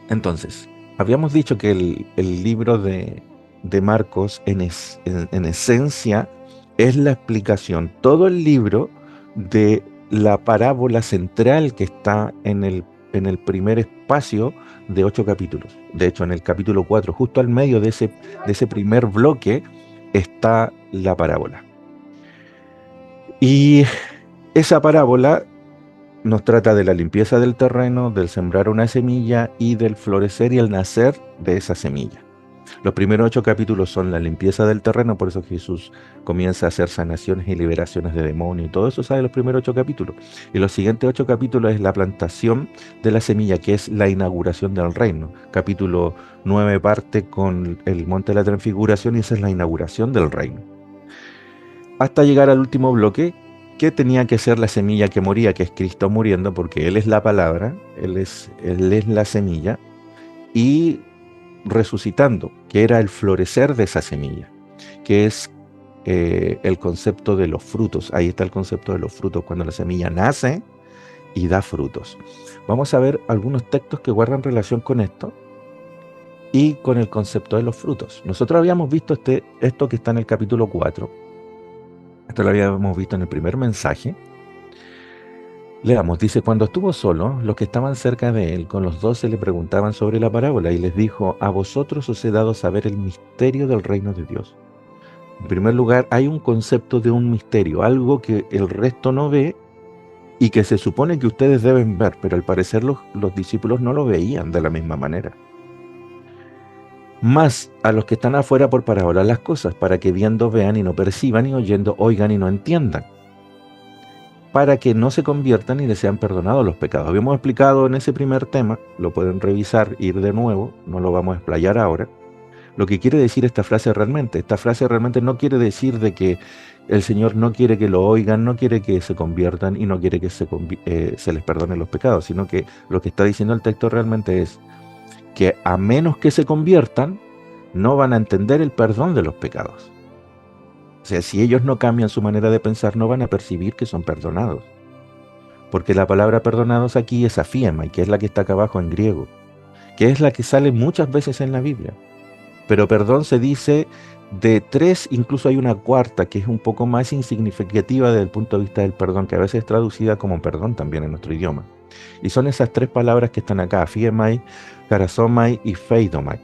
Entonces, habíamos dicho que el libro de Marcos en esencia es la explicación, todo el libro de la parábola central que está en el primer espacio de 8 capítulos. De hecho, en el capítulo 4, justo al medio de ese primer bloque, está la parábola. Y esa parábola nos trata de la limpieza del terreno, del sembrar una semilla y del florecer y el nacer de esa semilla. Los primeros 8 capítulos son la limpieza del terreno, por eso Jesús comienza a hacer sanaciones y liberaciones de demonios y todo eso sale en los primeros 8 capítulos. Y los siguientes 8 capítulos es la plantación de la semilla, que es la inauguración del reino. Capítulo 9 parte con el monte de la transfiguración y esa es la inauguración del reino. Hasta llegar al último bloque, que tenía que ser la semilla que moría, que es Cristo muriendo, porque Él es la palabra, Él es la semilla, y resucitando, que era el florecer de esa semilla, que es el concepto de los frutos. Ahí está el concepto de los frutos, cuando la semilla nace y da frutos. Vamos a ver algunos textos que guardan relación con esto y con el concepto de los frutos. Nosotros habíamos visto esto que está en el capítulo 4. Esto lo habíamos visto en el primer mensaje. Leamos, dice, cuando estuvo solo, los que estaban cerca de él con los 12 le preguntaban sobre la parábola y les dijo, a vosotros os he dado saber el misterio del reino de Dios. En primer lugar, hay un concepto de un misterio, algo que el resto no ve y que se supone que ustedes deben ver, pero al parecer los discípulos no lo veían de la misma manera. Más a los que están afuera por parábola las cosas, para que viendo vean y no perciban y oyendo oigan y no entiendan, para que no se conviertan y les sean perdonados los pecados. Habíamos explicado en ese primer tema, lo pueden revisar, ir de nuevo, no lo vamos a explayar ahora, lo que quiere decir esta frase realmente. Esta frase realmente no quiere decir de que el Señor no quiere que lo oigan, no quiere que se conviertan y no quiere que se les perdonen los pecados, sino que lo que está diciendo el texto realmente es que a menos que se conviertan, no van a entender el perdón de los pecados. O sea, si ellos no cambian su manera de pensar, no van a percibir que son perdonados. Porque la palabra perdonados aquí es afiema, y que es la que está acá abajo en griego, que es la que sale muchas veces en la Biblia. Pero perdón se dice de tres, incluso hay una cuarta que es un poco más insignificativa desde el punto de vista del perdón, que a veces es traducida como perdón también en nuestro idioma. Y son esas tres palabras que están acá, afiemai, karazomai y feidomai.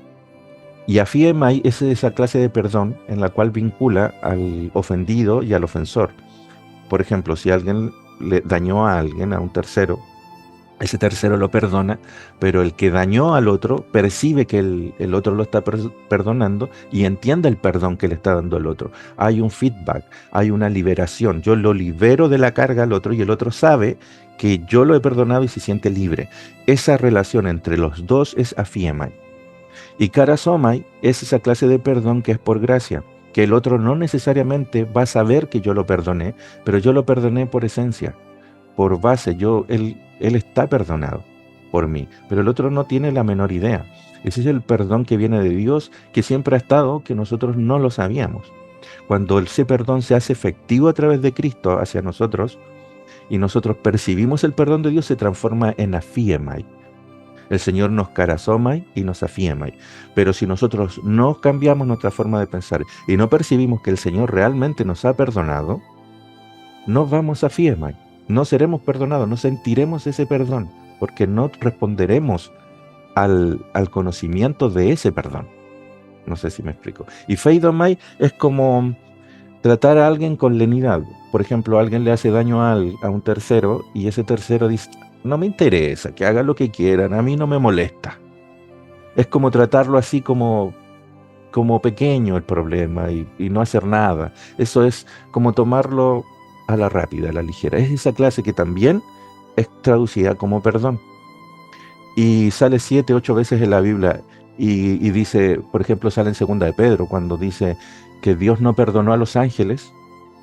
Y afiemai es esa clase de perdón en la cual vincula al ofendido y al ofensor. Por ejemplo, si alguien le dañó a alguien, a un tercero, ese tercero lo perdona, pero el que dañó al otro percibe que el otro lo está perdonando y entiende el perdón que le está dando el otro. Hay un feedback, hay una liberación. Yo lo libero de la carga al otro y el otro sabe que yo lo he perdonado y se siente libre. Esa relación entre los dos es afiemai. Y karasomai es esa clase de perdón que es por gracia, que el otro no necesariamente va a saber que yo lo perdoné, pero yo lo perdoné por esencia, por base, él está perdonado por mí, pero el otro no tiene la menor idea. Ese es el perdón que viene de Dios, que siempre ha estado, que nosotros no lo sabíamos. Cuando ese perdón se hace efectivo a través de Cristo hacia nosotros, y nosotros percibimos el perdón de Dios, se transforma en afiemai. El Señor nos karazomai y nos afiemai. Pero si nosotros no cambiamos nuestra forma de pensar y no percibimos que el Señor realmente nos ha perdonado, no vamos a afiemai. No seremos perdonados, no sentiremos ese perdón, porque no responderemos al conocimiento de ese perdón. No sé si me explico. Y feidomai es como tratar a alguien con lenidad. Por ejemplo, alguien le hace daño a un tercero y ese tercero dice, no me interesa, que hagan lo que quieran, a mí no me molesta. Es como tratarlo así como pequeño el problema y no hacer nada. Eso es como tomarlo a la rápida, a la ligera. Es esa clase que también es traducida como perdón. Y sale 7, 8 veces en la Biblia y dice, por ejemplo, sale en Segunda de Pedro, cuando dice que Dios no perdonó a los ángeles,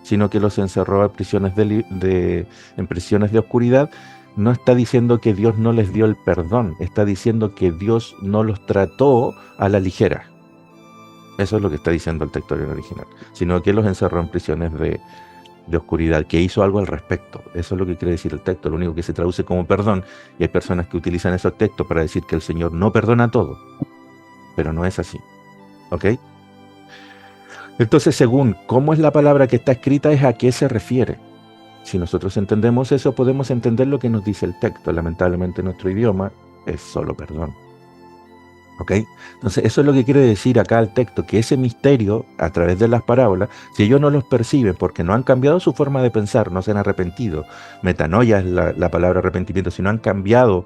sino que los encerró a prisiones en prisiones de oscuridad. No está diciendo que Dios no les dio el perdón, está diciendo que Dios no los trató a la ligera. Eso es lo que está diciendo el texto original, sino que los encerró en prisiones de oscuridad, que hizo algo al respecto. Eso es lo que quiere decir el texto, lo único que se traduce como perdón, y hay personas que utilizan esos textos para decir que el Señor no perdona todo, pero no es así, ¿ok? Entonces, según cómo es la palabra que está escrita, es a qué se refiere. Si nosotros entendemos eso, podemos entender lo que nos dice el texto. Lamentablemente nuestro idioma es solo perdón. ¿Ok? Entonces, eso es lo que quiere decir acá el texto, que ese misterio, a través de las parábolas, si ellos no los perciben porque no han cambiado su forma de pensar, no se han arrepentido, metanoia es la palabra arrepentimiento, si no han cambiado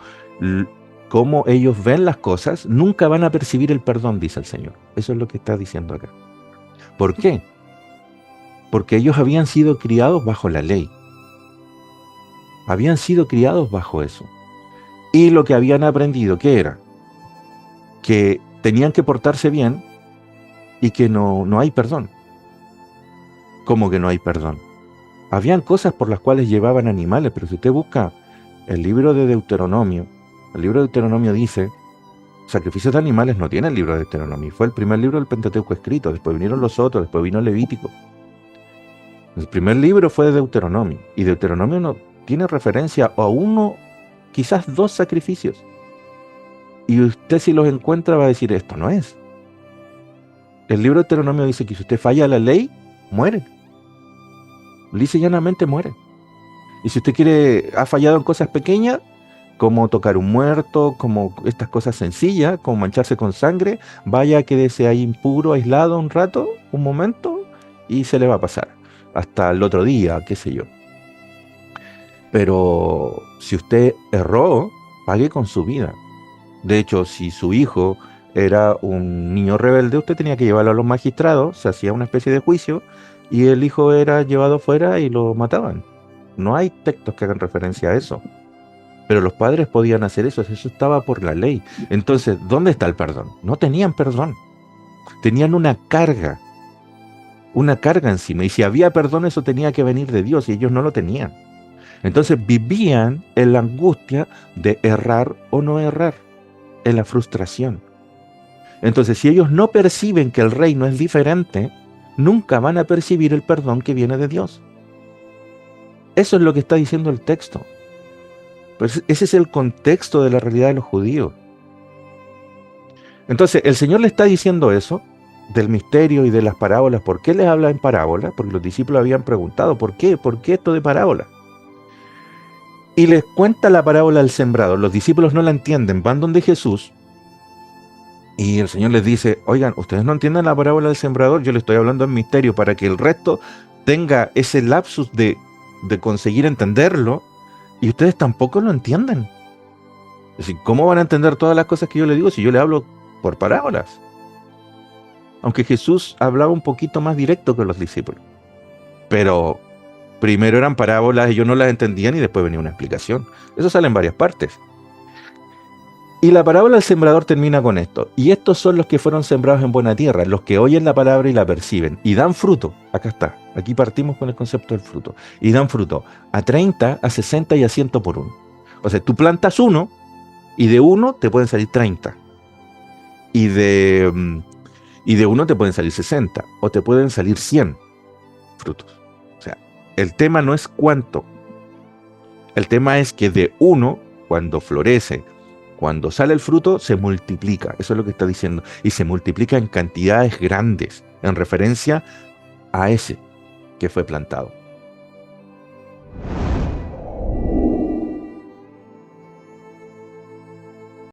cómo ellos ven las cosas, nunca van a percibir el perdón, dice el Señor. Eso es lo que está diciendo acá. ¿Por qué? Porque ellos habían sido criados bajo la ley. Habían sido criados bajo eso. Y lo que habían aprendido, ¿qué era? Que tenían que portarse bien y que no hay perdón. ¿Cómo que no hay perdón? Habían cosas por las cuales llevaban animales, pero si usted busca el libro de Deuteronomio, el libro de Deuteronomio dice, sacrificios de animales no tiene el libro de Deuteronomio, fue el primer libro del Pentateuco escrito, después vinieron los otros, después vino el Levítico. El primer libro fue de Deuteronomio, y Deuteronomio no tiene referencia a uno, quizás dos sacrificios. Y usted si los encuentra va a decir, esto no es. El libro de Deuteronomio dice que si usted falla a la ley, muere. Lisa y llanamente muere. Y si usted ha fallado en cosas pequeñas, como tocar un muerto, como estas cosas sencillas, como mancharse con sangre, vaya, quédese ahí impuro, aislado un rato, un momento, y se le va a pasar. Hasta el otro día, qué sé yo. Pero si usted erró, pague con su vida. De hecho, si su hijo era un niño rebelde, usted tenía que llevarlo a los magistrados, se hacía una especie de juicio, y el hijo era llevado fuera y lo mataban. No hay textos que hagan referencia a eso. Pero los padres podían hacer eso estaba por la ley. Entonces, ¿dónde está el perdón? No tenían perdón. Tenían una carga encima. Y si había perdón, eso tenía que venir de Dios, y ellos no lo tenían. Entonces vivían en la angustia de errar o no errar, en la frustración. Entonces, si ellos no perciben que el reino es diferente, nunca van a percibir el perdón que viene de Dios. Eso es lo que está diciendo el texto. Pues ese es el contexto de la realidad de los judíos. Entonces, el Señor le está diciendo eso, del misterio y de las parábolas. ¿Por qué les habla en parábolas? Porque los discípulos habían preguntado, ¿por qué? ¿Por qué esto de parábolas? Y les cuenta la parábola del sembrador. Los discípulos no la entienden, van donde Jesús y el Señor les dice, oigan, ustedes no entienden la parábola del sembrador, yo les estoy hablando en misterio para que el resto tenga ese lapsus de conseguir entenderlo, y ustedes tampoco lo entienden. Es decir, ¿cómo van a entender todas las cosas que yo les digo si yo les hablo por parábolas? Aunque Jesús hablaba un poquito más directo que los discípulos. Pero primero eran parábolas, ellos no las entendían y después venía una explicación. Eso sale en varias partes. Y la parábola del sembrador termina con esto. Y estos son los que fueron sembrados en buena tierra, los que oyen la palabra y la perciben. Y dan fruto. Acá está. Aquí partimos con el concepto del fruto. Y dan fruto a 30, a 60 y a 100 por uno. O sea, tú plantas uno y de uno te pueden salir 30. Y de uno te pueden salir 60. O te pueden salir 100 frutos. O sea, el tema no es cuánto. El tema es que de uno, cuando florece, cuando sale el fruto, se multiplica. Eso es lo que está diciendo. Y se multiplica en cantidades grandes, en referencia a ese que fue plantado.